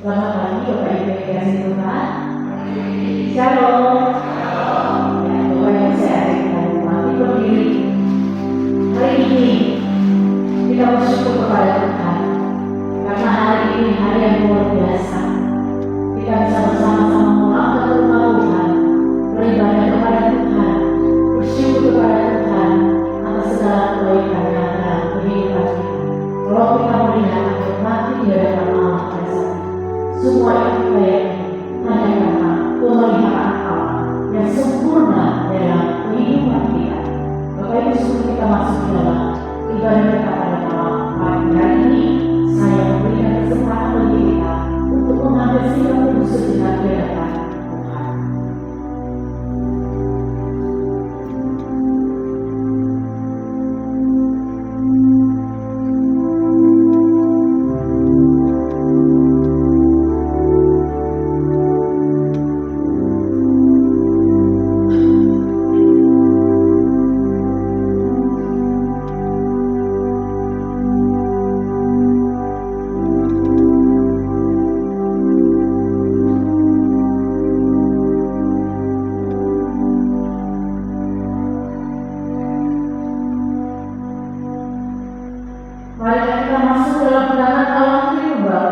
Selamat pagi Bapak Ibu yang dikasihi Tuhan. Shalom. Ya, Bapak Ibu saya ajak kita mati berdiri. Hari ini kita bersyukur kepada Tuhan karena hari ini hari yang luar biasa. Kita bisa bersama-sama mengangkat rumah Tuhan, beribadah kepada Tuhan, bersyukur kepada Tuhan atas segala kebaikan-Nya dalam kehidupan kita. Kalau kita melihat mati di hadapan Allah pada saat itu, semua itu kita yakini hanya karena pemeliharaan Allah yang sempurna dalam kehidupan kita. Bapak Ibu, sebelum kita masuk ke dalam ibadah kita pada malam pagi hari ini, saya memberikan kesempatan bagi kita untuk mengambil sikap teguh sejenak di hadapan Tuhan. Mari kita masuk dalam pendangan Allah Tritunggal,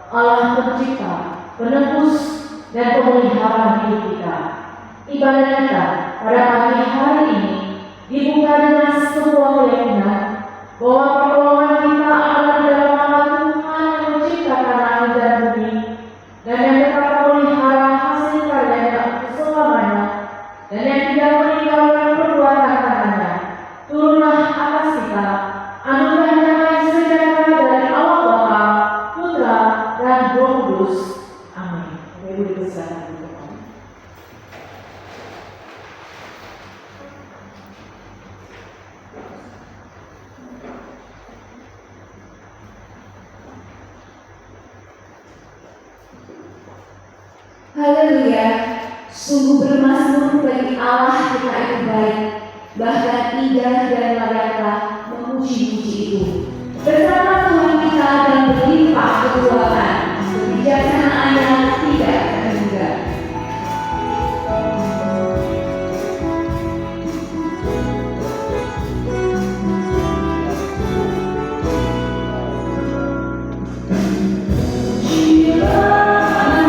Allah Pencipta, Penebus dan Pemelihara hidup kita. Ibadah kita pada pagi hari ini dibuka dengan sebuah keyakinan bahwa pertolongan kita ada di dalam nama Tuhan yang menciptakan langit dan bumi dan yang tetap memelihara hasil karyanya selamanya dan yang tidak meninggalkan perbuatan tangannya. Turunlah atas kita anugerah damai sejahtera dari Allah Bapa, Putra, dan Roh Kudus. Amin. Ibu dipersilakan untuk kami. Haleluya, sungguh bermasmur bagi Allah kita itu baik, bahkan indah dan layaklah memuji-muji itu. Bersama Tuhan kita dan berlimpah kekuatan, kebijaksanaannya tidak terhingga. Tidak pada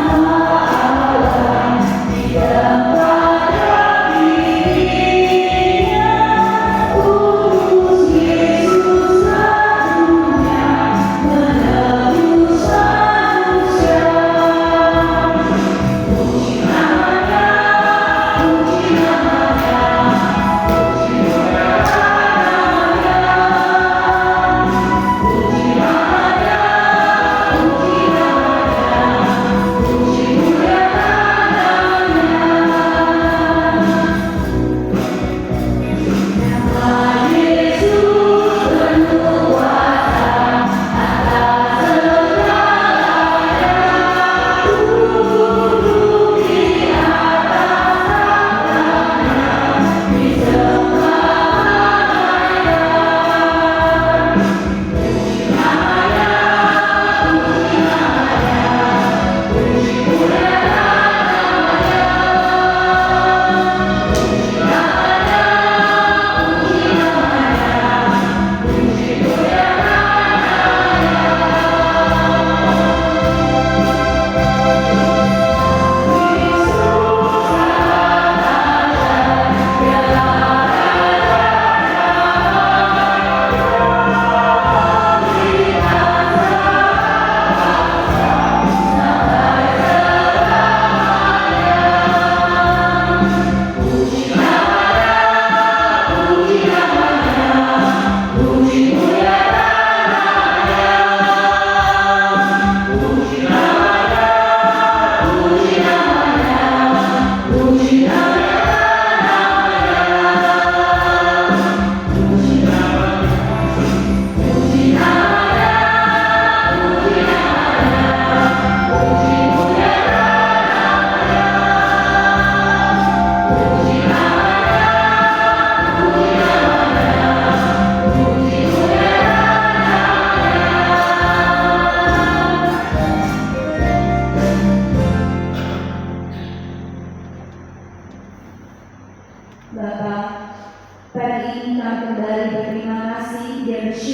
dirinya,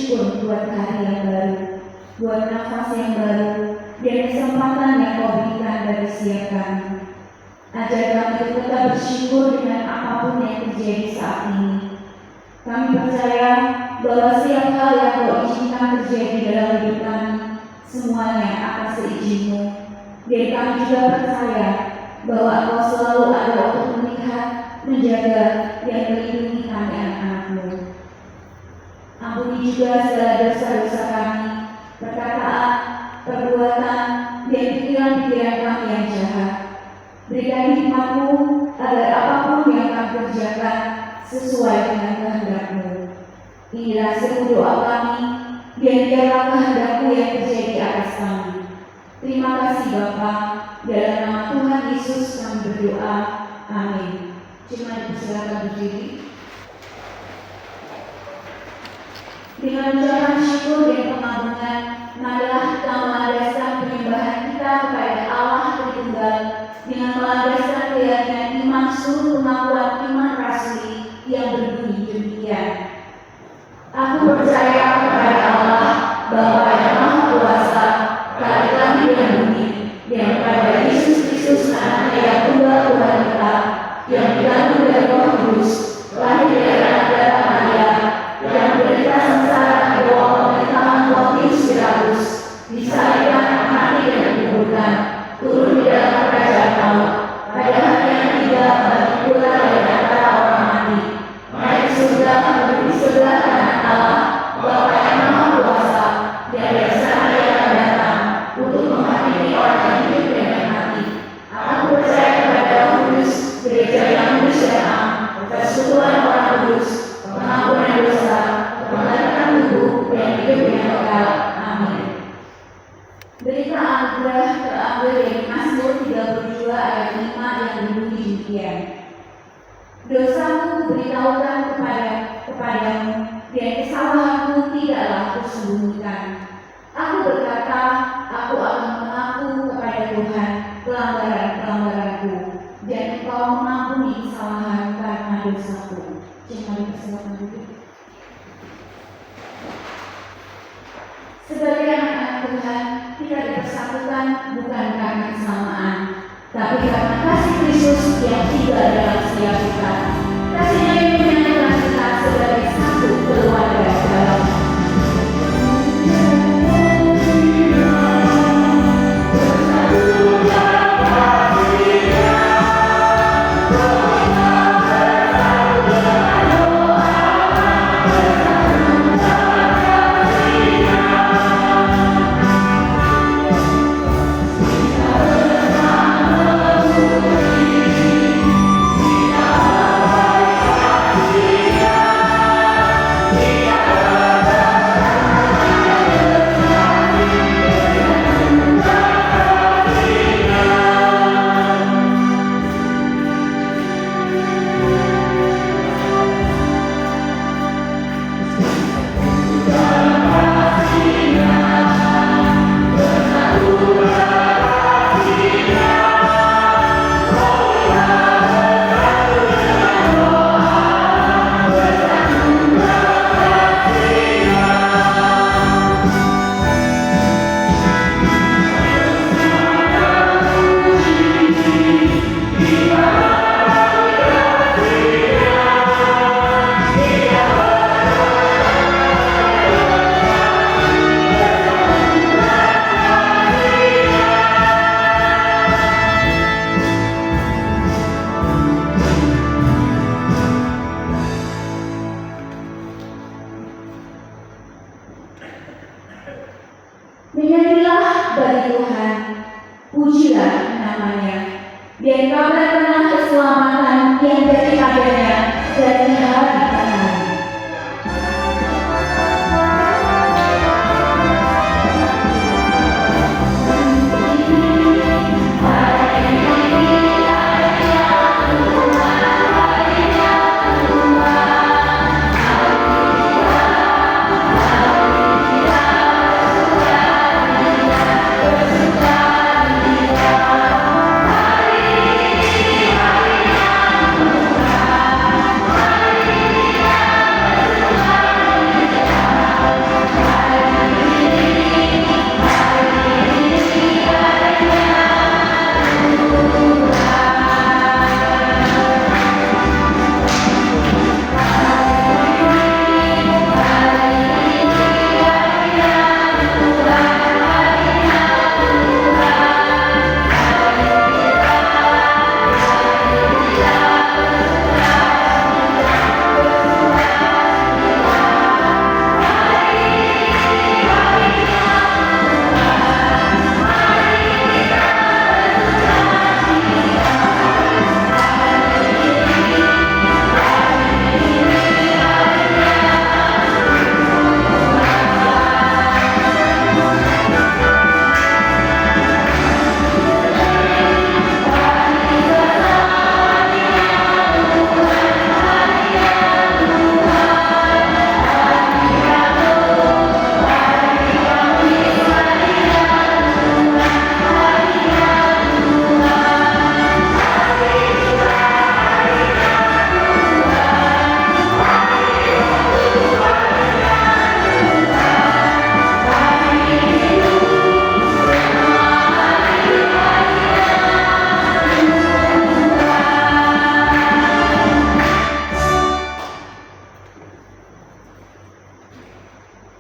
bersyukur buat hari yang baru, buat nafas yang baru, dan kesempatan yang Kau berikan dari setiap kami. Ajar kami untuk tetap bersyukur dengan apapun yang terjadi saat ini. Kami percaya bahwa setiap hal yang Kau izinkan terjadi dalam hidup kami, semuanya akan seizin-Mu. Dan kami juga percaya bahwa Kau selalu ada untuk melihat, menjaga, dan melindungi kami anak-anak-Mu. Ampuni juga segala dosa-dosa kami, perkataan, perbuatan, dan pikiran-pikiran kami yang jahat. Berikan hikmat-Mu agar apapun yang kami kerjakan sesuai dengan kehendak-Mu. Inilah seluruh doa kami, dan biarlah kehendak-Mu yang terjadi atas kami. Terima kasih Bapa, dalam nama Tuhan Yesus kami berdoa. Amin. Cuma dipersilakan berdiri. Dengan ucapan syukur dan pengagungan, marilah kita melandaskan penyembahan kita kepada Allah Tritunggal dengan melandaskan keyakinan iman seluruh pengakuan iman rasuli yang berbunyi demikian. Aku percaya kepada Allah, Bapa yang Maha Kuasa, Kali langit dan bumi, dan kepada Yesus Kristus anaknya yang tunggal Tuhan kita, yang dikandung dari Roh Kudus, lahir dari anak darah Maria, yang menderita sengsara di bawah pemerintahan Pontius Pilatus, disalibkan, mati dan dikuburkan, turun di dalam kerajaan maut, pada hari yang ketiga bangkit pula dari antara orang mati, naik ke surga, duduk di sebelah kanan Allah, Bapa yang Maha Kuasa, dan dari sana Dia akan datang untuk menghakimi orang yang hidup dan yang mati. Aku percaya kepada Roh Kudus, gereja yang kudus dan am, persekutuan orang kudus, pengampunan dosa, pembangkitan tubuh, dan hidup yang kekal. Amin. Berita anugerah terambil dari Mazmur 32 ayat 5 yang berbunyi demikian. Dosamu kuberitahukan kepadamu, dan kesalahanku tidaklah kusembunyikan. Aku berkata, aku akan mengaku kepada Tuhan pelanggaran-pelanggaranku, dan Engkau mengampuni kesalahan karena dosaku. Jangan dipersilakan dulu. Sebagai anak-anak Tuhan, kita dipersatukan bukan karena kesamaan, tapi karena kasih Kristus yang tiba dalam setiap kita. Kasihnya yang menyatukan kita sebagai satu keluarga dalam menyanyilah bagi Tuhan, pujilah namanya, dan kabarkanlah keselamatan yang daripadanya dari hari ke hari. Hallelujah.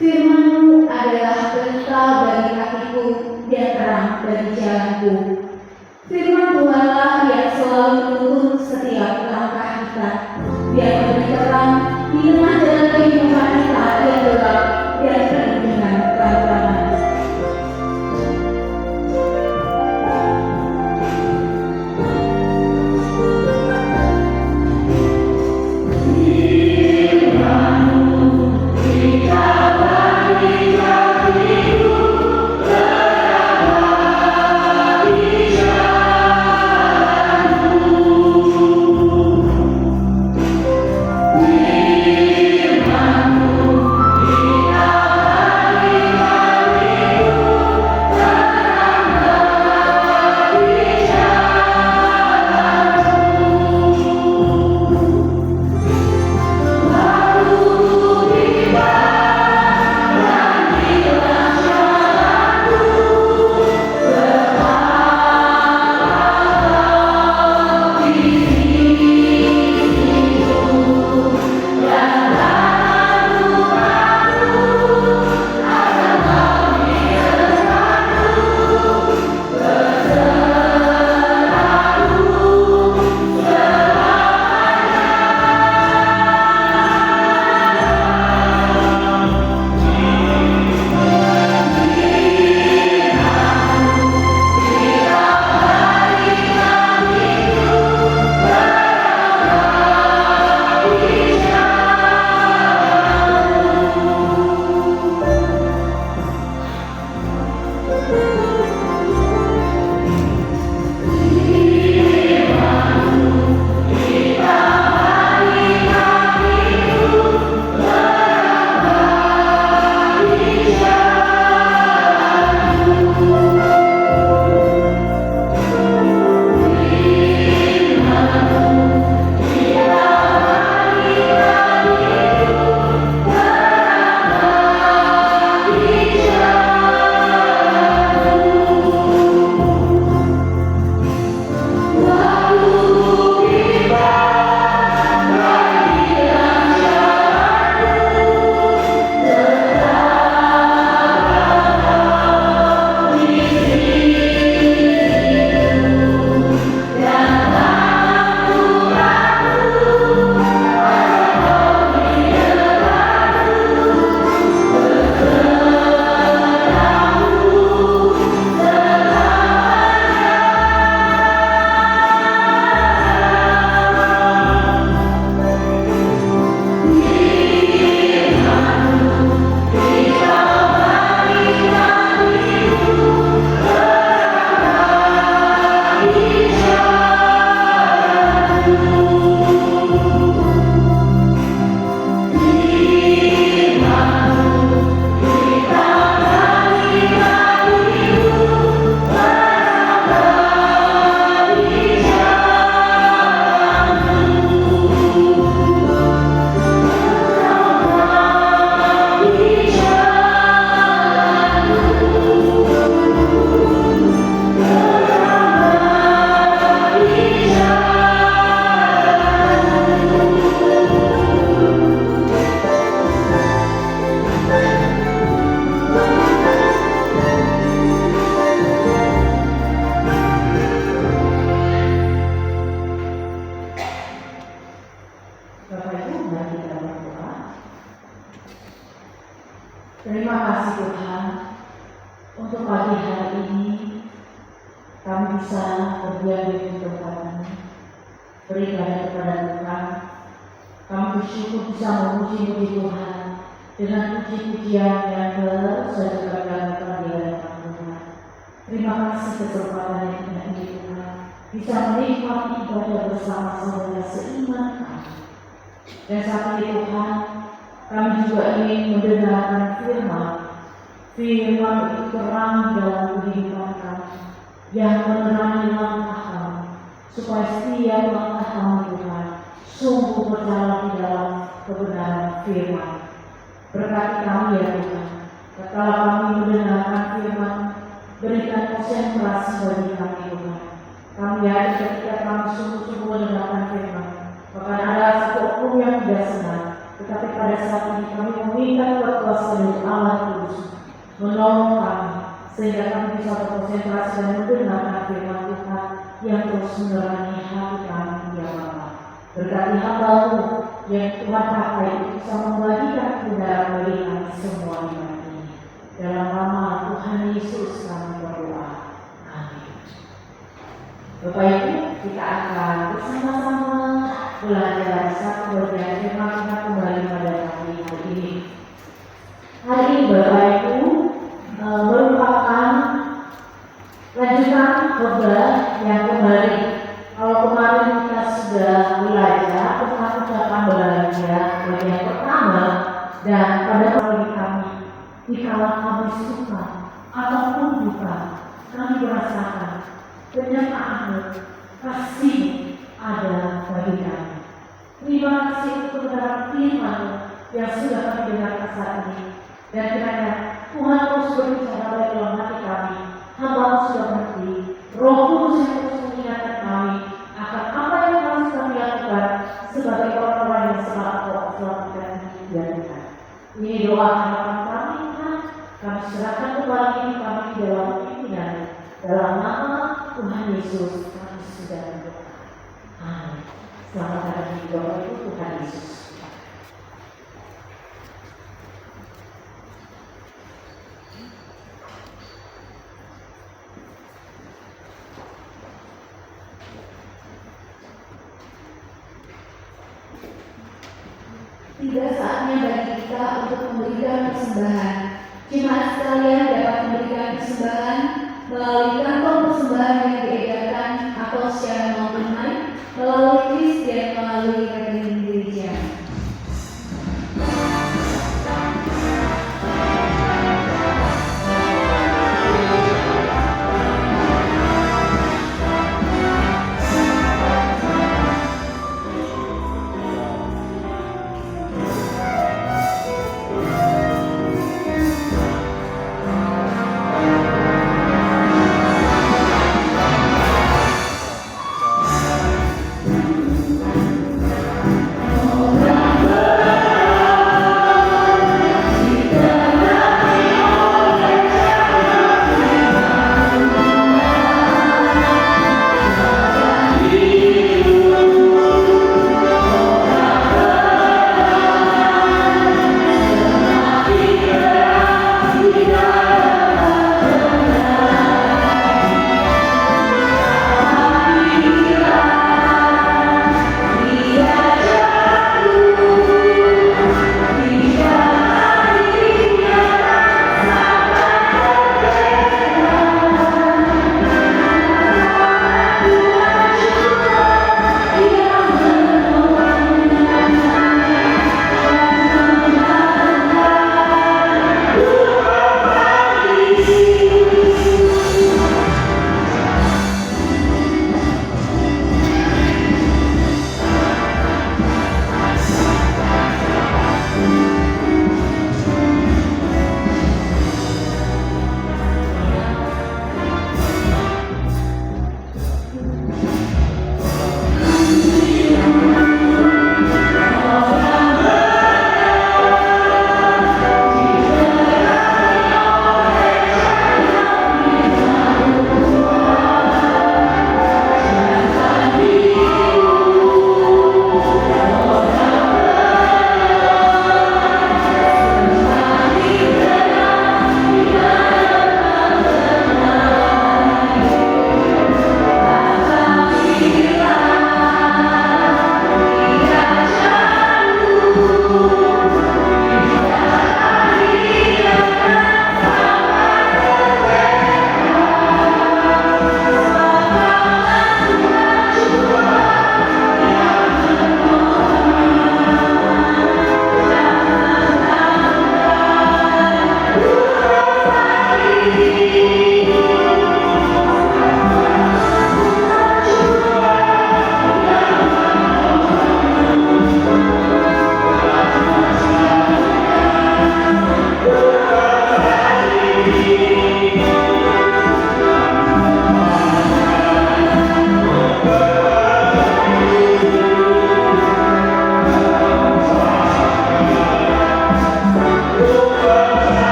Firman-Mu adalah pelita bagi kakiku dan terang bagi jalanku. Firman Tuhanlah yang selalu menuntun setiap langkah kita, yang memberi terang di tengah jalan kehidupan kita yang gelap dan penuh dengan tantangan. Terima kasih Tuhan untuk pagi hari ini kami bisa berdiam di tempat-Mu, beribadah kepada Tuhan. Kami bersyukur bisa memuji-muji Tuhan dengan puji-pujian yang terus saja kami lakukan di hadapan Tuhan. Terima kasih kesempatan yang indah ini Tuhan, bisa menikmati ibadah bersama saudara seiman kami. Dan saat ini Tuhan, kami juga ingin mendengarkan firman itu terang dalam kehidupan kami, yang menerangi langkah kami, supaya setiap langkah kami Tuhan sungguh berjalan di dalam kebenaran firman. Berkati kami ya Tuhan, tatkala kami mendengarkan firman, berikan konsentrasi bagi kami Tuhan. Kami yakin ketika kami sungguh-sungguh mendengarkan firman, bahkan ada satu oknum yang tidak senang, Tetapi pada saat ini kami meminta kuasa dari Allah Kudus menolong kami, sehingga kami bisa berkonsentrasi dan mendengarkan firman Tuhan yang terus menerangi hati kami, ya Bapa. Berkati hamba-Mu yang Tuhan pakai bisa membagikan kebenaran bagi kami semua di hari ini. Dalam nama Tuhan Yesus kami berdoa. Amin. Bapak Ibu, kita akan bersama-sama belajar satu bagian firman Tuhan kembali pada hari ini. Hari ini Bapak Ibu merupakan lanjutan khotbah yang kembali. Kalau kemarin kita sudah belajar tentang ucapan bahagia bagian pertama, dan pada hari kami, dikala kami suka ataupun duka, kami merasakan kenyataanmu, kasih ada bagi kami. Terima kasih untuk kebenaran firman yang sudah kami dengarkan saat ini. Dan kiranya Tuhan terus berbicara dalam hati kami. Hamba sudah mengerti. Roh Kudus yang terus mengingatkan kami akan apa yang harus kami lakukan sebagai orang-orang yang selamatkan dan Tuhan. Ini doa harapan kami, Tuhan. Kami serahkan kembali ini kami di dalam pimpinan. Dalam nama Tuhan Yesus kami sudah berdoa. Amin. Selamat datang di Bapak Ibu Tuhan Yesus. Tiba saatnya bagi kita untuk memberikan persembahan. Jemaat sekalian dapat memberikan persembahan melalui kantong persembahan yang diedarkan atau secara non-tunai melalui kris dan melalui rekening gereja.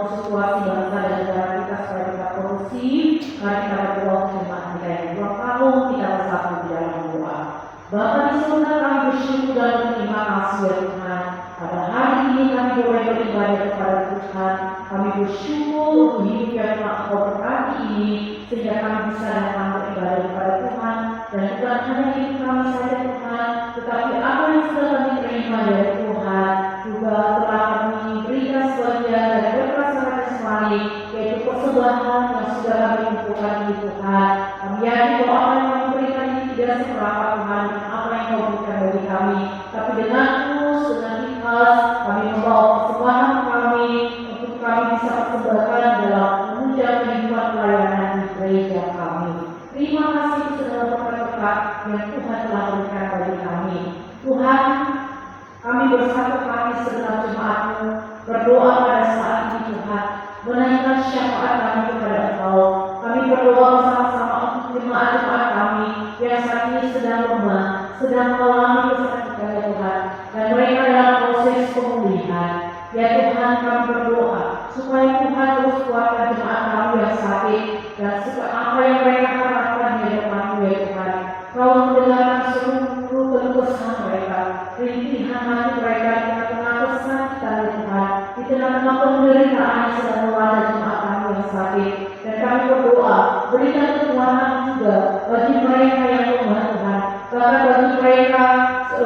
untuk situasi bangsa dan negara kita supaya kita kondusif. Mari kita berdoa untuk jemaat kita yang dua tahun kita bersatu di dalam doa. Bapa di surga, kami bersyukur dan berterima kasih ya Tuhan. Pada hari ini kami boleh beribadah kepada Tuhan. Kami bersyukur untuk hidup yang telah Engkau berkati ini, sehingga kami bisa datang beribadah kepada Tuhan. Dan bukan hanya hidup kami saja Tuhan, tetapi apa yang sudah kami terima dari Tuhan juga telah kami berikan sebagian dari berkat secara jasmani, yaitu persembahan yang sudah kami kumpulkan di Tuhan. Kami yakin bahwa apa yang kami berikan ini tidak seberapa Tuhan dengan apa yang Kau berikan bagi kami, tapi dengan tulus, dengan ikhlas kami membawa persembahan kami untuk kami bisa persembahkan dalam menunjang kehidupan pelayanan di gereja kami. Terima kasih segala berkat-berkat yang Tuhan telah berikan bagi kami. Tuhan, kami bersatu kami segenap jemaat-Mu berdoa pada saat ini Tuhan, menaikkan syafaat kami kepada Engkau. Kami berdoa bersama-sama untuk jemaat-jemaat kami yang saat ini sedang lemah, sedang mengalami kesakitan ya Tuhan, dan mereka dalam proses pemulihan. Ya Tuhan, kami berdoa supaya Tuhan terus kuatkan jemaat kami yang sakit dan apa yang mereka harapkan di depan-Mu ya Tuhan. Kau mendengarkan seluruh keluh kesah mereka, rintihan hati mereka di tengah-tengah kesakitan ya Tuhan, di tengah-tengah penderitaan yang sedang melanda jemaat kami yang sakit. Dan kami berdoa, berikan kekuatan juga bagi mereka yang lemah Tuhan, bahkan bagi mereka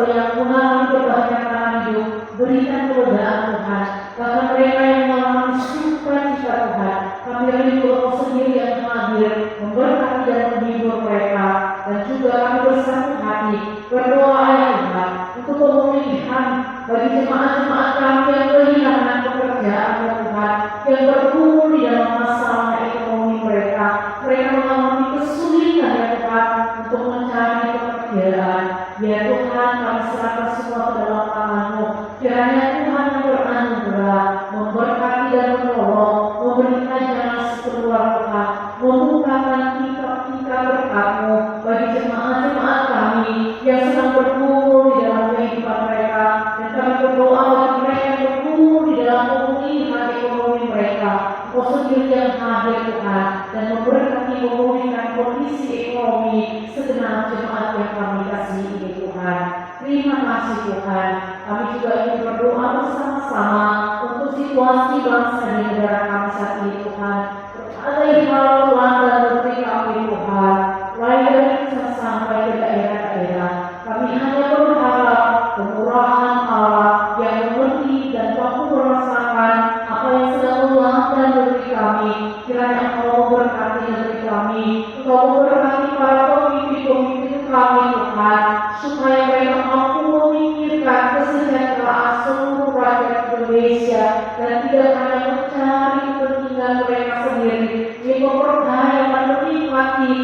yang mengalami kebahagiaan hidup, berikan keledaan Tuhan. Bahkan mereka yang mengalami sukacita Tuhan, kami rindu Engkau sendiri yang hadir, memberkati dan menghibur mereka. Dan juga kami bersatu hati berdoa ya Tuhan untuk pemulihan bagi jemaat-jemaat kami yang kehilangan pekerjaan ya Tuhan, yang bergumul di dalam masalah ekonomi mereka. Mereka mengalami kesulitan ya Tuhan untuk mencari pekerjaan. Ya Tuhan, kami serahkan semua ke dalam tangan-Mu. Kiranya Tuhan yang beranugerah memberkati dan menolong, memberikan jalan sekeluar Tuhan, membukakan tingkap-tingkap berkat-Mu bagi jemaat-jemaat kami yang sedang bergumul di dalam kehidupan mereka. Dan kami berdoa bagi mereka yang bergumul di dalam pemulihan ekonomi mereka. Kau sendiri yang hadir Tuhan dan memberkati memulihkan kondisi ekonomi segenap jemaat yang kami kasihi ini Tuhan. Terima kasih Tuhan. Kami juga ingin berdoa bersama-sama untuk situasi bangsa dan negara kami saat ini Tuhan. Berbagai hal melanda negeri kami Tuhan, mulai dari pusat sampai ke daerah-daerah. Kami hanya berharap kemurahan Allah yang mengerti dan mampu merasakan apa yang sedang melanda negeri kami. Kiranya Engkau memberkati negeri kami, Engkau memberkati para pemimpin-pemimpin kami Tuhan, supaya mereka mampu memikirkan kesejahteraan seluruh rakyat Indonesia dan tidak hanya mencari kepentingan mereka sendiri, yang memperdaya dan menikmati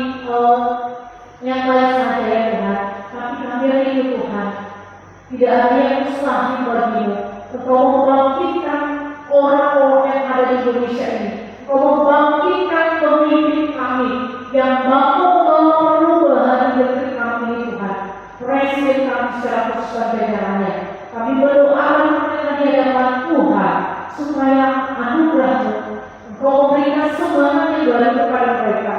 yang baik saja ya Tuhan. Tapi kami rindu Tuhan, tidak ada yang mustahil bagimu. Engkau membangkitkan orang-orang yang ada di Indonesia ini. Engkau membangkitkan pemimpin kami yang mampu membawa perubahan di negeri kami ini Tuhan. Presiden kami secara khusus dan jajarannya, kami berdoa mereka di hadapan Tuhan supaya anugerah-Mu Engkau memberikan semangat yang baru kepada mereka,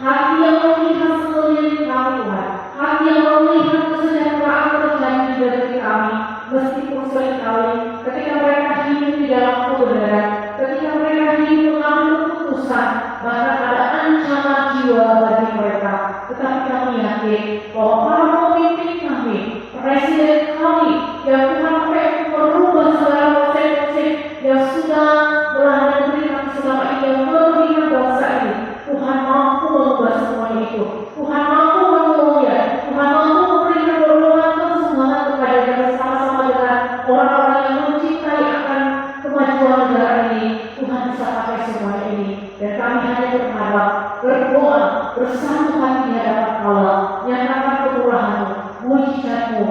hati yang melihat sekeliling kami Tuhan, hati yang melihat kesejahteraan terjadi di negeri kami. Meskipun seringkali ketika mereka hidup di dalam kebenaran, ketika mereka hidup mengambil keputusan, bahkan ada ancaman jiwa bagi mereka, tetapi kami yakin bahwa para pemimpin kami, presiden kami yang Tuhan pakai merubah segala konsep-konsep yang sudah melanda negeri kami selama ini, yang merugikan bangsa ini, Tuhan mampu mengubah semuanya itu. Tuhan mampu menolongnya. Tuhan mampu memberikan dorongan dan semangat kepada kita bersama-sama dengan orang-orang yang mencintai akan kemajuan negara ini. Tuhan bisa pakai semuanya ini, dan kami hanya berharap, berdoa, bersatu hati di hadapan Allah, nyatakan kemurahan-Mu, mujizat-Mu,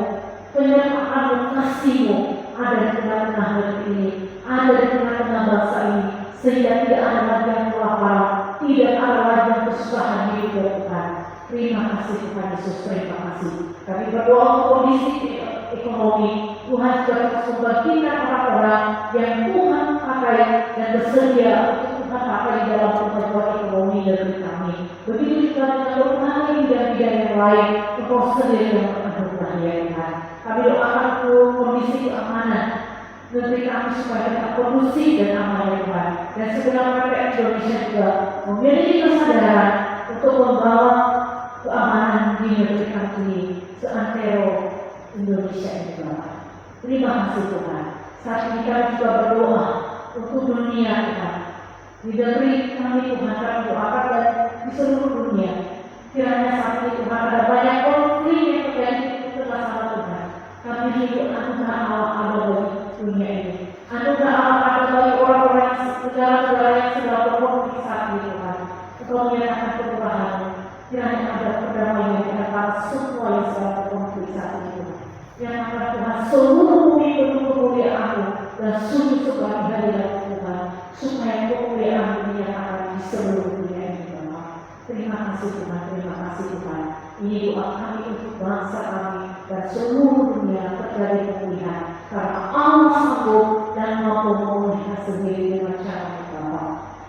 penyertaan-Mu, kasih-Mu ada di tengah-tengah negeri ini, ada di tengah-tengah bangsa ini, sehingga tidak ada lagi yang kelaparan, tidak ada lagi yang kesusahan hidup ya Tuhan. Terima kasih Tuhan Yesus, terima kasih. Kami berdoa untuk kondisi ekonomi Tuhan juga terus membagikan orang-orang yang Tuhan pakai dan bersedia untuk Tuhan pakai di dalam pertumbuhan ekonomi negeri kami. Begitu juga dengan berbagai bidang-bidang yang lain, Engkau sendiri yang menganugerah ya Tuhan. Kami doakan untuk kondisi keamanan negeri kami supaya tetap kondusif dan aman ya Tuhan. Dan sebenarnya rakyat Indonesia juga memiliki kesadaran untuk membawa keamanan di negeri kami seantero Indonesia ini Bapak. Terima kasih Tuhan. Saat ini kami juga berdoa untuk dunia Tuhan. Di negeri kami Tuhan kami doakan dan di seluruh dunia. Kiranya saat ini Tuhan ada banyak konflik yang terjadi di tengah-tengah Tuhan. Kami hidup anugerah Allah bagi dunia ini. Anugerah Allah ada bagi orang-orang saudara-saudara yang sedang berkonflik saat ini Tuhan. Engkau menyatakan kemurahan. Kiranya ada perdamaian di antara semua yang sedang berkonflik saat ini Tuhan. Yang akan Tuhan seluruh bumi penuh kemuliaan-Mu dan sungguh sebagai hadirat Tuhan supaya kemuliaan dinyatakan di seluruh dunia ini Tuhan. Terima kasih Tuhan, terima kasih Tuhan. Ini doa kami untuk bangsa kami dan seluruh dunia terjadi pemulihan karena Allah sanggup dan mampu memulihkan sendiri dengan cara Bapa.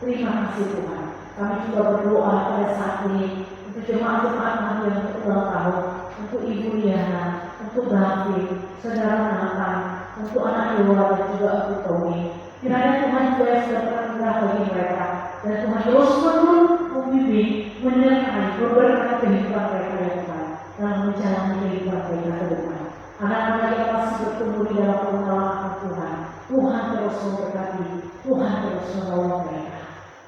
Terima kasih Tuhan. Kami juga berdoa pada saat ini untuk jemaat-jemaat kami yang berulang tahun, untuk Ibu Liana, untuk David, saudara Nathan, untuk anak Dewa dan juga untuk Tommy. Kiranya Tuhan juga sudah teranugerah bagi mereka dan Tuhan terus membimbing, menyertai, memberkati kehidupan mereka ya Tuhan dalam menjalani kehidupan mereka ke depan. Anak-anak yang masih bertumbuh di dalam pengenalan Tuhan, Tuhan terus memberkati, Tuhan terus menolong mereka.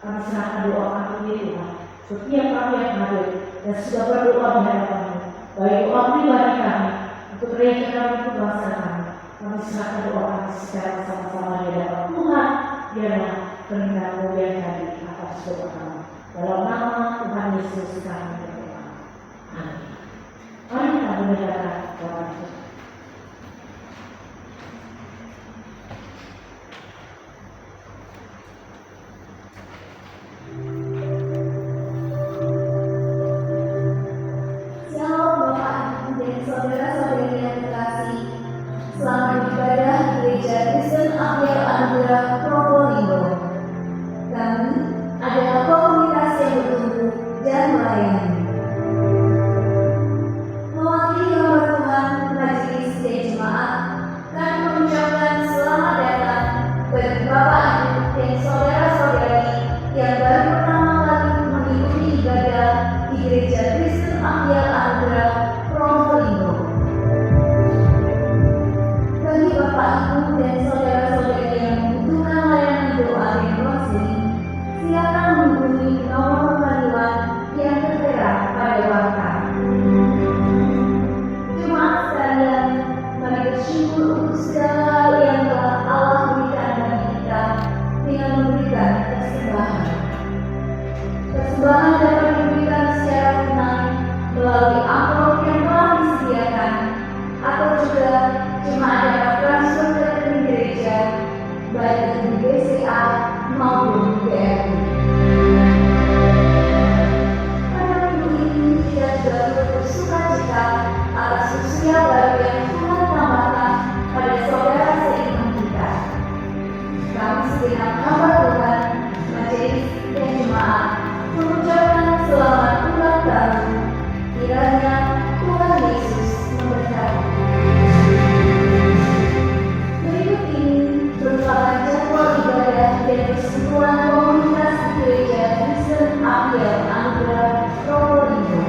Kami serahkan doa kami ini Tuhan, setiap kami yang hadir dan sudah berdoa di hadapan-Mu, baik doa pribadi kami untuk gereja kami, untuk bangsa kami. Kami serahkan doa kami secara sama-sama di hadapan Tuhan, biarlah kehendak kemuliaan kami atas doa kami. Dalam nama Tuhan Yesus kami berdoa. Amin. Mari kita mendengarkan doa Tuhan. Selamat beribadah di Gereja Kristen Amir Anugerah Probolinggo. Kami adalah komunitas yang bertumbuh dan melayani. Mewakili hamba Tuhan, majelis dan jemaat, kami mengucapkan selamat datang bagi Bapak Ibu dan saudara-saudari yang baru pertama kali mengikuti ibadah di Gereja Kristen Amir Anugerah Probolinggo. Bagi Bapak Ibu dan saudara-saudari yang membutuhkan layanan doa dan konseling, silakan menghubungi nomor panduan yang tertera pada warta. Jemaat sekalian, mari bersyukur untuk segala hal yang telah Allah berikan bagi kita dengan memberikan persembahan. Persembahan dapat diberikan secara tunai melalui amplop yang telah disediakan, atau juga jemaat dapat transfer ke rekening gereja, baik di BCA maupun BRI. Pada minggu ini kita juga bersukacita atas usia baru yang Tuhan tambahkan pada saudara seiman kita. Kami segenap hamba Tuhan, majelis dan jemaat mengucapkan selamat ulang tahun. Kiranya Tuhan Yesus memberkati. Berikut ini merupakan jadwal ibadah dan persekutuan komunitas Gereja Kristen Amir Anugerah Probolinggo.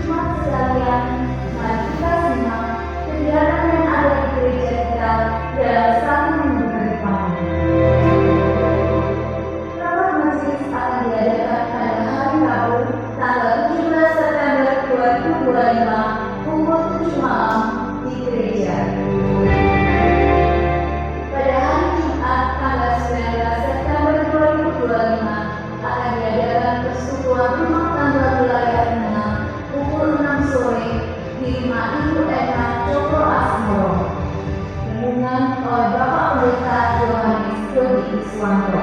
Jemaat sekalian, mari kita simak kegiatan yang ada di gereja kita dalam 1 minggu ke depan. Rapat majelis akan diadakan pada hari Rabu, tanggal 17 September 2025 pukul 7 malam di gereja. Pada hari Jumat, tanggal 19 September 2025 akan diadakan persekutuan rumah tangga wilayah 6 pukul 6 sore di rumah Ibu Ena Cokro Asmoro. Renungan oleh Bapak Pendeta Yohanes Dodi Iswanto.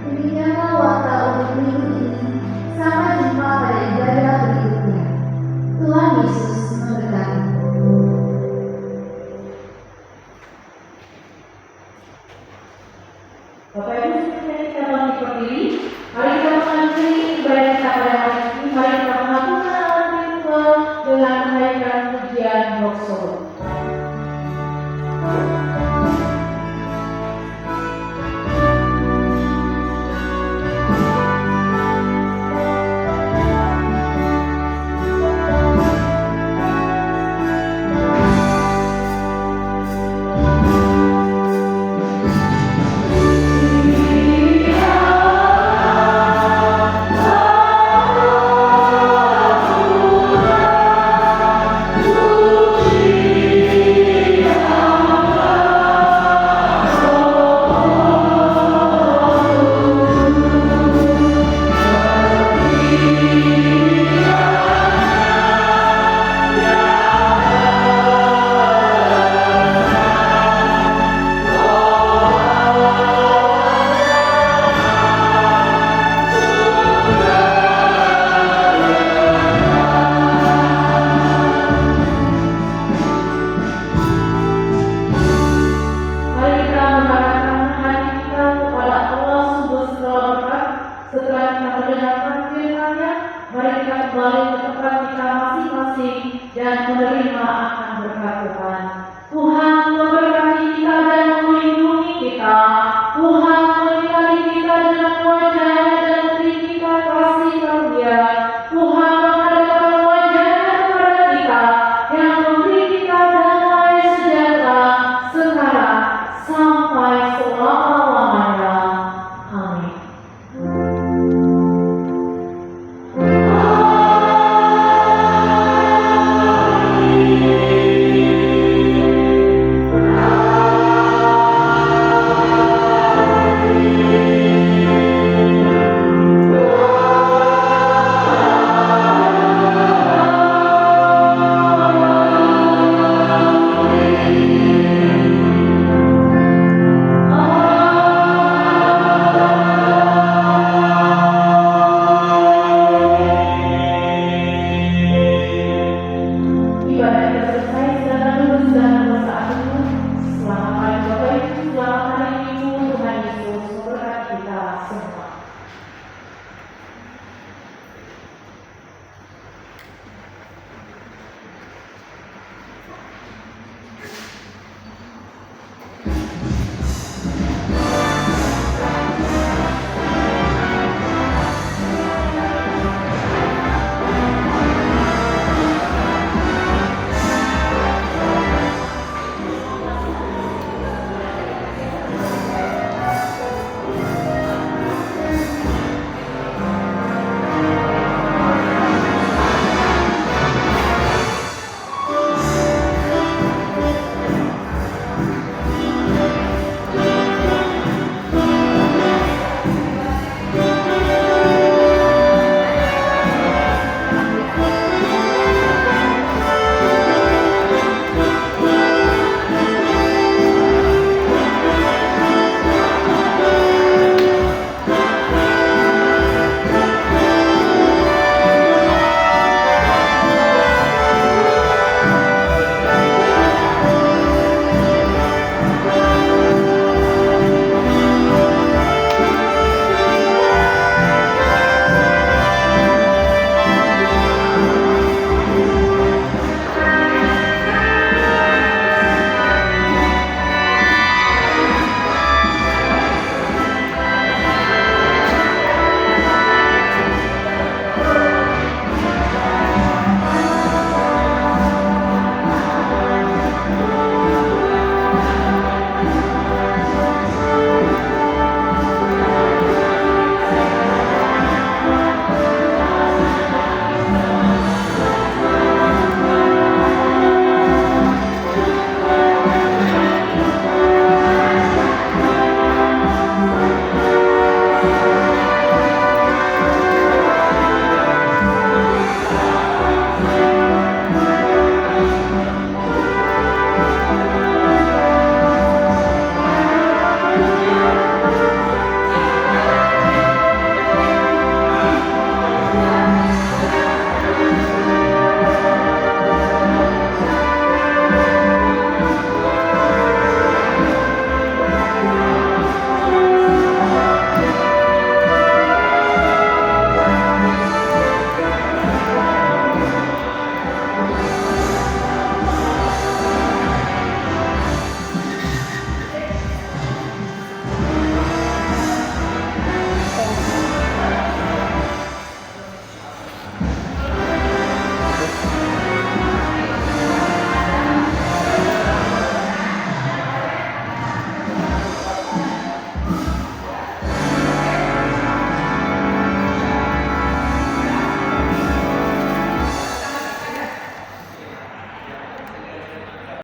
Demikianlah warta untuk minggu ini. Sampai jumpa pada ibadah berikutnya. Tuhan Bapak Ibu sekalian, kita bangkit berdiri. Mari kita mengakhiri ibadah kita pada hari ini. Mari kita mengaturkan alam ritual dengan menaikkan pujian doksor. Setelah kita mendengarkan firman-Nya, mari kita kembali ke tempat kita masing-masing dan